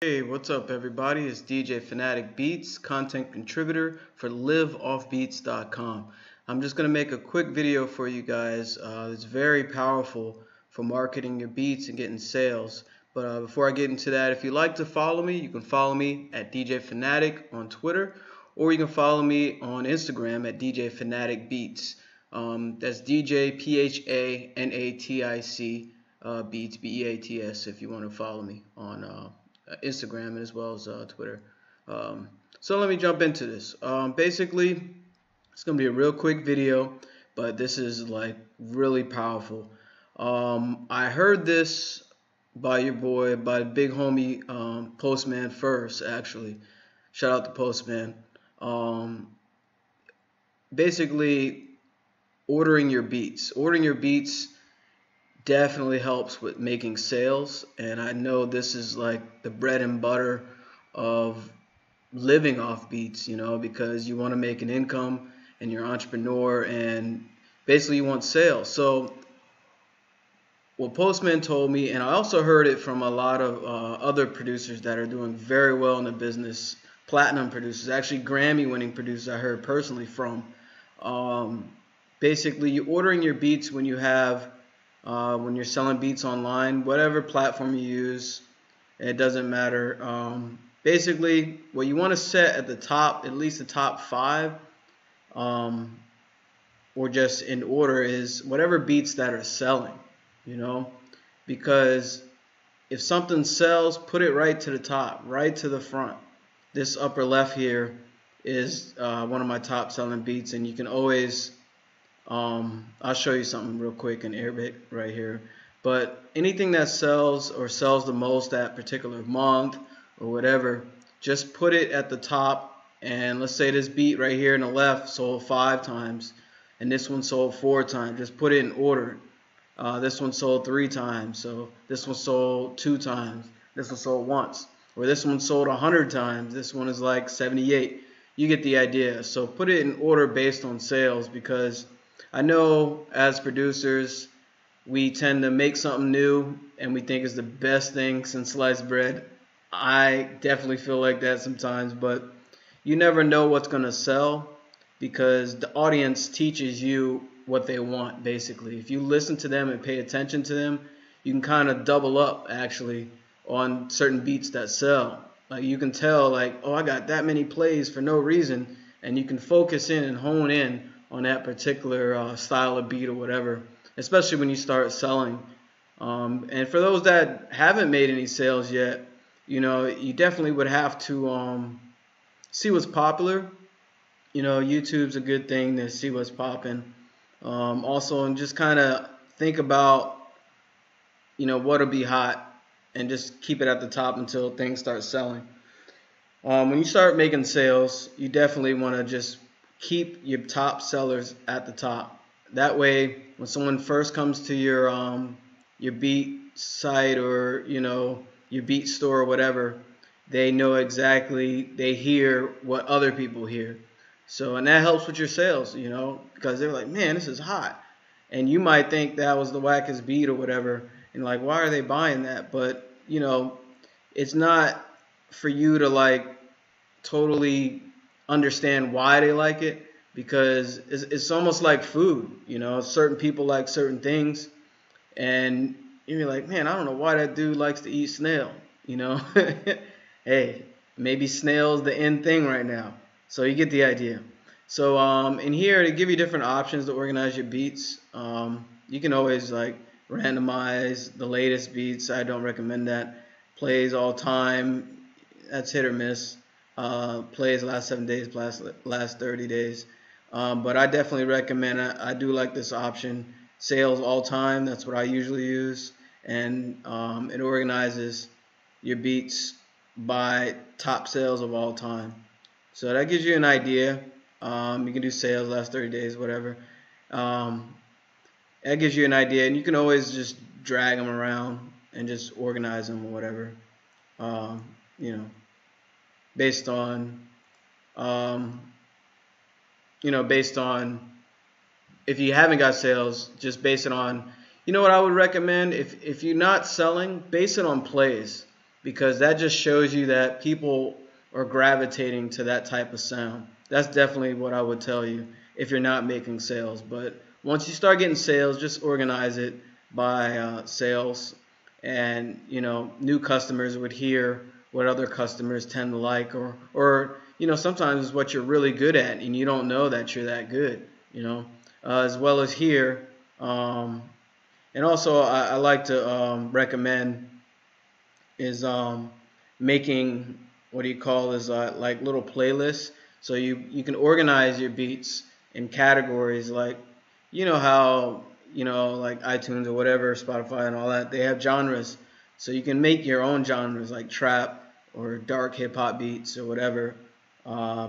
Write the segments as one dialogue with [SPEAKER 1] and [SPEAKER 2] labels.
[SPEAKER 1] Hey, what's up, everybody? It's DJ Phanatic Beats, content contributor for liveoffbeats.com. I'm just going to make a quick video for you guys. It's very powerful for marketing your beats and getting sales. But before I get into that, if you'd like to follow me, you can follow me at DJ Phanatic on Twitter, or you can follow me on Instagram at DJ Phanatic Beats. That's DJ PHANATIC Beats, BEATS, if you want to follow me on Instagram and as well as Twitter. So let me jump into this. Basically, it's gonna be a real quick video, but this is like really powerful. I heard this by your boy, by the big homie Postman First. Actually, shout out to Postman. Basically, ordering your beats. Ordering your beats definitely helps with making sales, and I know this is like the bread and butter of living off beats, because you want to make an income and you're an entrepreneur and basically you want sales. So what Postman told me, and I also heard it from a lot of other producers that are doing very well in the business, platinum producers, actually Grammy winning producers I heard personally from. Basically, you ordering your beats when you have when you're selling beats online, whatever platform you use, it doesn't matter. Basically, what you want to set at the top, at least the top 5, or just in order, is whatever beats that are selling, because if something sells, put it right to the top, right to the front. This upper left here is one of my top selling beats, and you can always I'll show you something real quick in Arabic right here. But anything that sells or sells the most that particular month or whatever, just put it at the top. And let's say this beat right here in the left sold 5 times, and this one sold 4 times. Just put it in order. This one sold 3 times, so this one sold 2 times. This one sold once. Or this one sold 100 times. This one is like 78. You get the idea. So put it in order based on sales, because I know as producers, we tend to make something new and we think it's the best thing since sliced bread. I definitely feel like that sometimes, but you never know what's going to sell because the audience teaches you what they want, basically. If you listen to them and pay attention to them, you can kind of double up, actually, on certain beats that sell. Like you can tell, like, oh, I got that many plays for no reason, and you can focus in and hone in on that particular style of beat or whatever, especially when you start selling. And for those that haven't made any sales yet, you definitely would have to see what's popular. YouTube's a good thing to see what's popping. Also, and just kind of think about, what'll be hot, and just keep it at the top until things start selling. When you start making sales, you definitely want to just keep your top sellers at the top. That way, when someone first comes to your beat site or your beat store or whatever, they know exactly, they hear what other people hear. So, and that helps with your sales, because they're like, man, this is hot. And you might think that was the wackest beat or whatever, and like, why are they buying that? But, it's not for you to like totally understand why they like it, because it's almost like food. Certain people like certain things, and you're like, man, I don't know why that dude likes to eat snail. Hey, maybe snail's the in thing right now, so you get the idea. So in here, to give you different options to organize your beats, you can always like randomize the latest beats. I don't recommend that. Plays all time, that's hit or miss. Plays last 7 days, last 30 days. But I definitely recommend it. I do like this option. Sales all time, that's what I usually use. And it organizes your beats by top sales of all time. So that gives you an idea. You can do sales last 30 days, whatever. That gives you an idea. And you can always just drag them around and just organize them or whatever. Based on, based on if you haven't got sales, just base it on, what I would recommend, if you're not selling, base it on plays, because that just shows you that people are gravitating to that type of sound. That's definitely what I would tell you if you're not making sales. But once you start getting sales, just organize it by sales, and new customers would hear what other customers tend to like, or sometimes it's what you're really good at and you don't know that you're that good, as well as here. And also I like to recommend is making, what do you call, is like little playlists. So you can organize your beats in categories, like how like iTunes or whatever, Spotify and all that, they have genres. So you can make your own genres, like trap or dark hip hop beats or whatever. I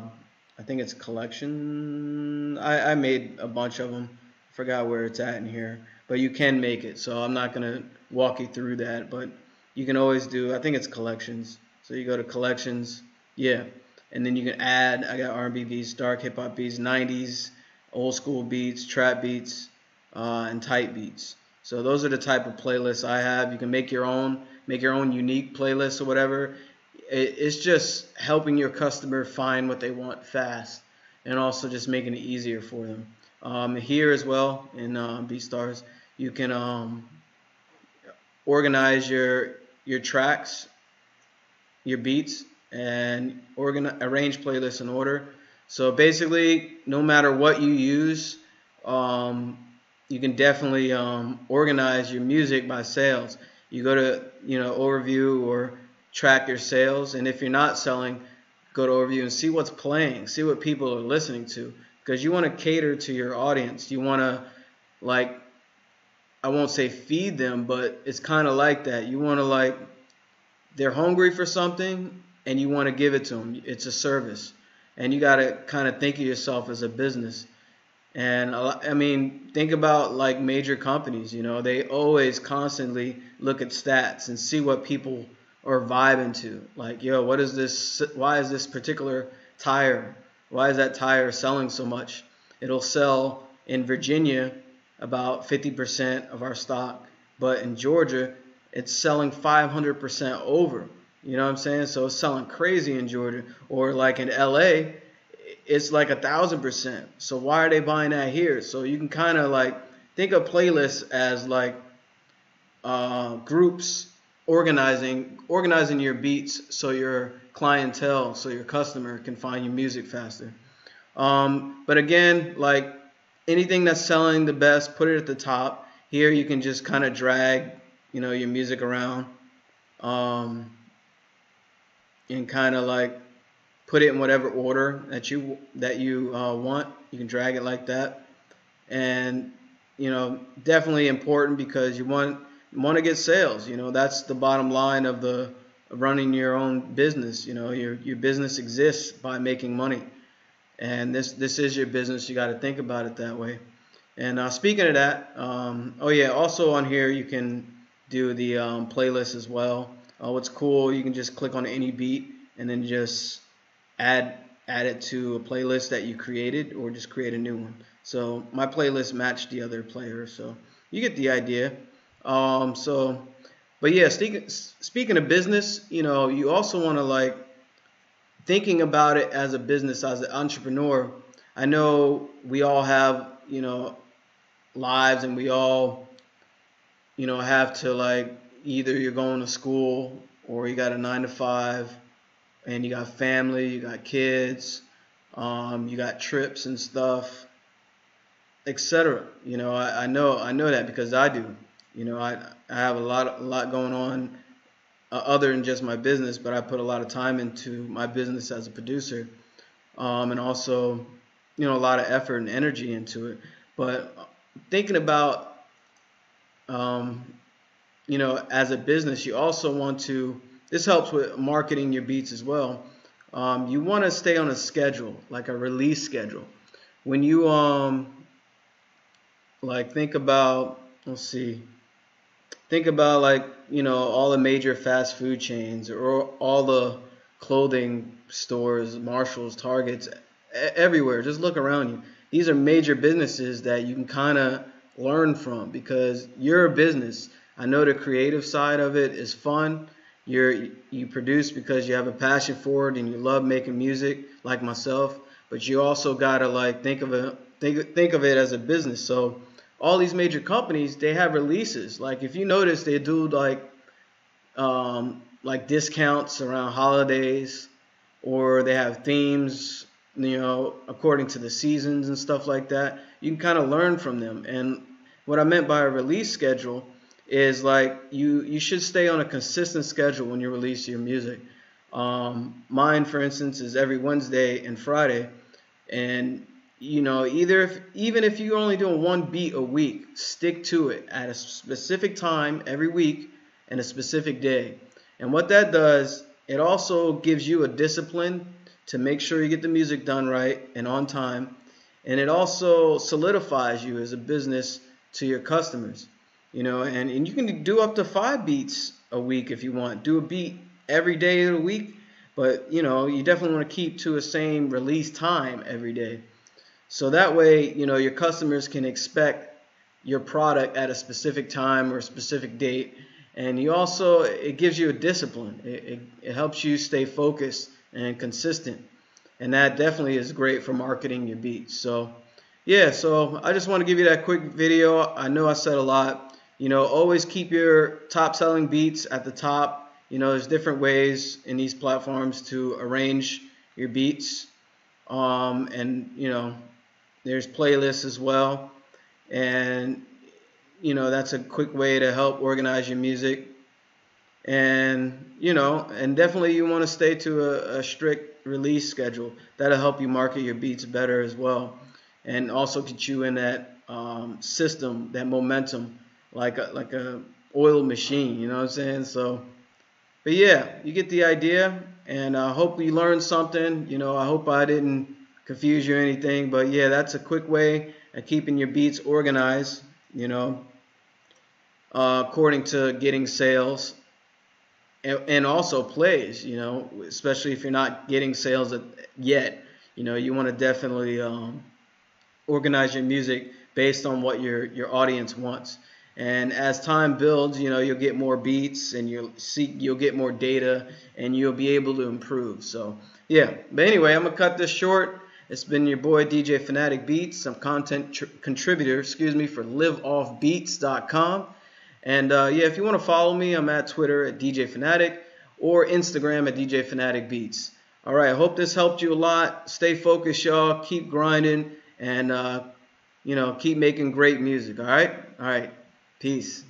[SPEAKER 1] think it's collection. I made a bunch of them. Forgot where it's at in here, but you can make it. So I'm not gonna walk you through that, but you can always do, I think it's collections. So you go to collections, yeah, and then you can add, I got R&B beats, dark hip hop beats, 90s, old school beats, trap beats, and tight beats. So those are the type of playlists I have. You can make your own unique playlist or whatever. It's just helping your customer find what they want fast, and also just making it easier for them. Here as well in BeatStars, you can organize your tracks, your beats, and arrange playlists in order. So basically, no matter what you use, you can definitely organize your music by sales. You go to overview or track your sales, and if you're not selling, go to overview and see what's playing, see what people are listening to, because you want to cater to your audience. You want to, like, I won't say feed them, but it's kind of like that. You want to, like, they're hungry for something and you want to give it to them. It's a service, and you got to kind of think of yourself as a business. And I mean, think about like major companies, they always constantly look at stats and see what people are vibing to. Like, yo, what is this? Why is this particular tire? Why is that tire selling so much? It'll sell in Virginia about 50% of our stock, but in Georgia, it's selling 500% over. You know what I'm saying? So it's selling crazy in Georgia, or like in LA, it's like 1,000%. So why are they buying that here? So you can kind of like think of playlists as like groups organizing your beats, so your clientele, so your customer can find your music faster. But again, like anything that's selling the best, put it at the top. Here you can just kind of drag your music around, and kind of like put it in whatever order that you want. You can drag it like that, and definitely important, because you want to get sales. That's the bottom line of running your own business. Your business exists by making money, and this is your business. You got to think about it that way. And speaking of that, oh yeah, also on here you can do the playlist as well. What's cool, you can just click on any beat and then just add it to a playlist that you created, or just create a new one. So my playlist matched the other player, so you get the idea. But yeah, speaking of business, you also want to, like, thinking about it as a business, as an entrepreneur. I know we all have lives, and we all have to, like, either you're going to school or you got a 9 to 5, and you got family, you got kids, you got trips and stuff, etc. I know that, because I do. I have a lot going on, other than just my business, but I put a lot of time into my business as a producer, and also a lot of effort and energy into it. But thinking about as a business, you also want to, this helps with marketing your beats as well. You want to stay on a schedule, like a release schedule. When you like think about, like, all the major fast food chains, or all the clothing stores, Marshalls, Targets, everywhere. Just look around you. These are major businesses that you can kind of learn from, because you're a business. I know the creative side of it is fun, you produce because you have a passion for it and you love making music, like myself. But you also gotta like think of it as a business. So all these major companies, they have releases. Like if you notice, they do like discounts around holidays, or they have themes, according to the seasons and stuff like that. You can kind of learn from them. And what I meant by a release schedule is like you should stay on a consistent schedule when you release your music. Mine, for instance, is every Wednesday and Friday, and even if you're only doing one beat a week, stick to it at a specific time every week and a specific day. And what that does, it also gives you a discipline to make sure you get the music done right and on time. And it also solidifies you as a business to your customers. And you can do up to 5 beats a week if you want. Do a beat every day of the week, but you definitely want to keep to a same release time every day. So that way, your customers can expect your product at a specific time or a specific date. And it gives you a discipline. It helps you stay focused and consistent. And that definitely is great for marketing your beats. So yeah, so I just want to give you that quick video. I know I said a lot. Always keep your top selling beats at the top. There's different ways in these platforms to arrange your beats. And there's playlists as well. And that's a quick way to help organize your music. And definitely you want to stay to a strict release schedule. That'll help you market your beats better as well, and also get you in that system, that momentum, like a oiled machine. You know what I'm saying? So, but yeah, you get the idea, and I hope you learned something. I hope I didn't confuse you or anything, but yeah, that's a quick way of keeping your beats organized. According to getting sales and also plays, especially if you're not getting sales yet, you want to definitely organize your music based on what your audience wants. And as time builds, you'll get more beats and you'll get more data and you'll be able to improve. So yeah, but anyway, I'm gonna cut this short. It's been your boy DJ Phanatic Beats. I'm content contributor, for liveoffbeats.com. And yeah, if you want to follow me, I'm at Twitter at DJ Phanatic or Instagram at DJ Phanatic Beats. All right, I hope this helped you a lot. Stay focused, y'all. Keep grinding and keep making great music. All right, peace.